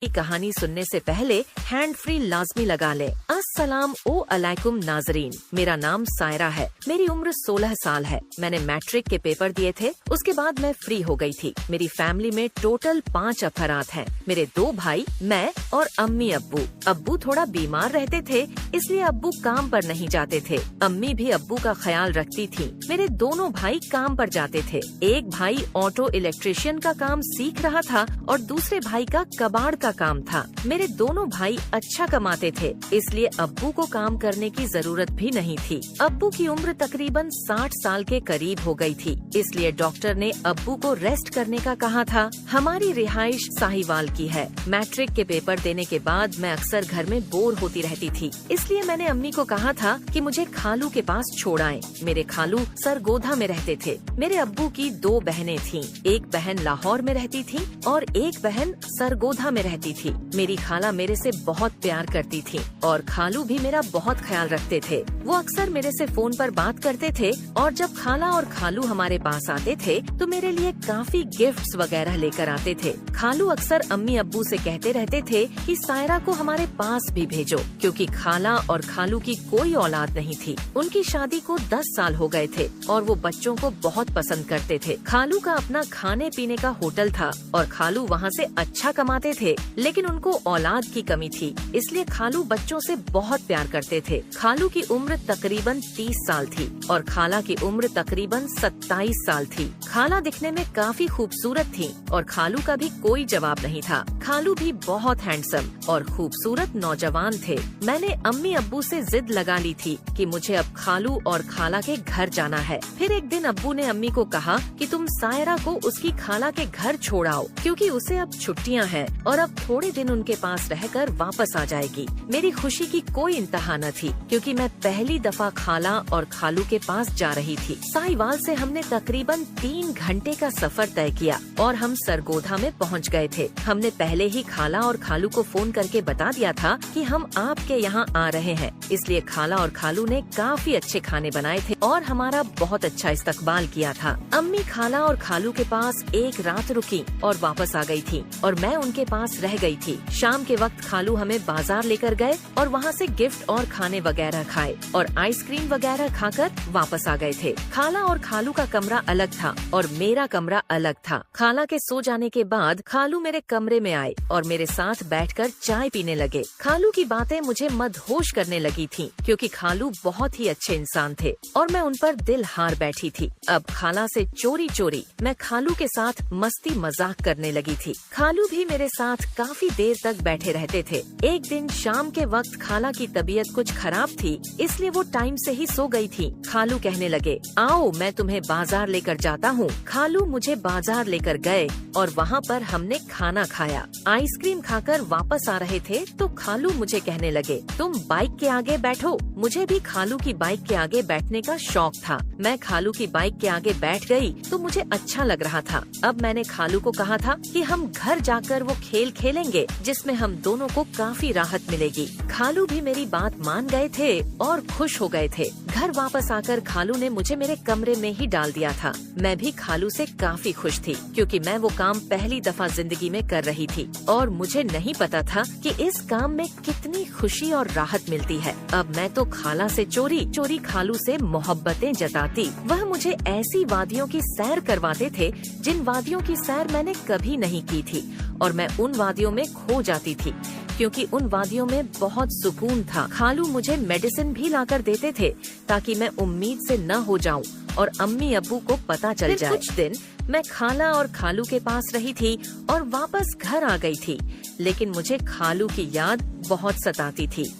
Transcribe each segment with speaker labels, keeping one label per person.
Speaker 1: की कहानी सुनने से पहले हैंड फ्री लाजमी लगा लें। अस्सलाम अलैकुम नाजरीन, मेरा नाम सायरा है। मेरी उम्र 16 साल है। मैंने मैट्रिक के पेपर दिए थे, उसके बाद मैं फ्री हो गई थी। मेरी फैमिली में टोटल 5 अफराद हैं। मेरे 2 भाई, मैं और अम्मी अब्बू। अब्बू थोड़ा बीमार रहते थे, इसलिए अब्बू काम पर नहीं जाते थे। अम्मी भी अब्बू का ख्याल रखती थी। मेरे दोनों भाई काम पर जाते थे। एक भाई ऑटो इलेक्ट्रिशियन का काम सीख रहा था और दूसरे भाई का कबाड़ का काम था। मेरे दोनों भाई अच्छा कमाते थे, इसलिए अब्बू को काम करने की जरूरत भी नहीं थी। अब्बू की उम्र तकरीबन 60 साल के करीब हो गई थी, इसलिए डॉक्टर ने अब्बू को रेस्ट करने का कहा था। हमारी रिहाइश साहिवाल की है। मैट्रिक के पेपर देने के बाद मैं अक्सर घर में बोर होती रहती थी, इसलिए मैंने अम्मी को कहा था कि मुझे खालू के पास छोड़ाएं। मेरे खालू सरगोधा में रहते थे। मेरे अब्बू की 2 बहनें थीं। एक बहन लाहौर में रहती थी और एक बहन सरगोधा में रहती थी। मेरी खाला मेरे से बहुत प्यार करती थी और खालू भी मेरा बहुत ख्याल रखते थे। वो अक्सर मेरे से फोन पर बात करते थे और जब खाला और खालू हमारे पास आते थे तो मेरे लिए काफी गिफ्ट्स वगैरह लेकर आते थे। खालू अक्सर अम्मी अब्बू से कहते रहते थे कि सायरा को हमारे पास भी भेजो, क्योंकि खाला और खालू की कोई औलाद नहीं थी। उनकी शादी को 10 साल हो गए थे और वो बच्चों को बहुत पसंद करते थे। खालू का अपना खाने पीने का होटल था और खालू वहाँ से अच्छा कमाते थे, लेकिन उनको औलाद की कमी थी, इसलिए खालू बच्चों से बहुत प्यार करते थे। खालू की उम्र तकरीबन 30 साल थी और खाला की उम्र तकरीबन 27 साल थी। खाला दिखने में काफी खूबसूरत थी और खालू का भी कोई जवाब नहीं था। खालू भी बहुत हैंडसम और खूबसूरत नौजवान थे। मैंने अम्मी अब्बू से जिद लगा ली थी कि मुझे अब खालू और खाला के घर जाना है। फिर एक दिन अब्बू ने अम्मी को कहा कि तुम सायरा को उसकी खाला के घर छोड़ाओ, क्योंकि उसे अब छुट्टियां हैं और अब थोड़े दिन उनके पास रहकर वापस आ जाएगी। मेरी खुशी की कोई इंतहा न थी, क्योंकि मैं पहली दफा खाला और खालू के पास जा रही थी। साहिवाल से हमने तकरीबन 3 घंटे का सफर तय किया और हम सरगोधा में पहुंच गए थे। हमने पहले ही खाला और खालू को फोन करके बता दिया था कि हम आपके यहाँ आ रहे हैं, इसलिए खाला और खालू ने काफी अच्छे खाने बनाए थे और हमारा बहुत अच्छा इस्तकबाल किया था। अम्मी खाला और खालू के पास एक रात रुकी और वापस आ गई थी और मैं उनके पास रह गई थी। शाम के वक्त खालू हमें बाजार लेकर गए और वहाँ से गिफ्ट और खाने वगैरह खाए और आइसक्रीम वगैरह खाकर वापस आ गए थे। खाला और खालू का कमरा अलग था और मेरा कमरा अलग था। खाला के सो जाने के बाद खालू मेरे कमरे में आए और मेरे साथ बैठकर चाय पीने लगे। खालू की बातें मुझे मदहोश करने लगी थीं, क्योंकि खालू बहुत ही अच्छे इंसान थे और मैं उन पर दिल हार बैठी थी। अब खाला से चोरी चोरी मैं खालू के साथ मस्ती मजाक करने लगी थी। खालू भी मेरे साथ काफी देर तक बैठे रहते थे। एक दिन शाम के वक्त खाला की तबीयत कुछ खराब थी, इसलिए वो टाइम से ही सो गई थी। खालू कहने लगे, आओ मैं तुम्हें बाजार लेकर जाता हूँ। खालू मुझे बाजार लेकर गए और वहाँ पर हमने खाना खाया। आइसक्रीम खाकर वापस आ रहे थे तो खालू मुझे कहने लगे, तुम बाइक के आगे बैठो। मुझे भी खालू की बाइक के आगे बैठने का शौक था। मैं खालू की बाइक के आगे बैठ गई तो मुझे अच्छा लग रहा था। अब मैंने खालू को कहा था कि हम घर जाकर वो खेल खेलेंगे जिसमें हम दोनों को काफी राहत मिलेगी। खालू भी मेरी बात मान गए थे और खुश हो गए थे। घर वापस आकर खालू ने मुझे मेरे कमरे में ही डाल दिया था। मैं भी खालू से काफी खुश थी, क्योंकि मैं वो काम पहली दफा जिंदगी में कर रही थी और मुझे नहीं पता था कि इस काम में कितनी खुशी और राहत मिलती है। अब मैं तो खाला से चोरी चोरी खालू से मोहब्बतें जताती। वह मुझे ऐसी वादियों की सैर करवाते थे जिन वादियों की सैर मैंने कभी नहीं की थी और मैं उन वादियों में खो जाती थी, क्योंकि उन वादियों में बहुत सुकून था। खालू मुझे मेडिसिन भी लाकर देते थे ताकि मैं उम्मीद से न हो जाऊं और अम्मी अब्बू को पता चल जाए। कुछ दिन मैं खाला और खालू के पास रही थी और वापस घर आ गई थी, लेकिन मुझे खालू की याद बहुत सताती थी।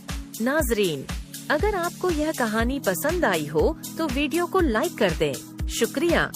Speaker 1: नाजरीन, अगर आपको यह कहानी पसंद आई हो तो वीडियो को लाइक कर दें। शुक्रिया।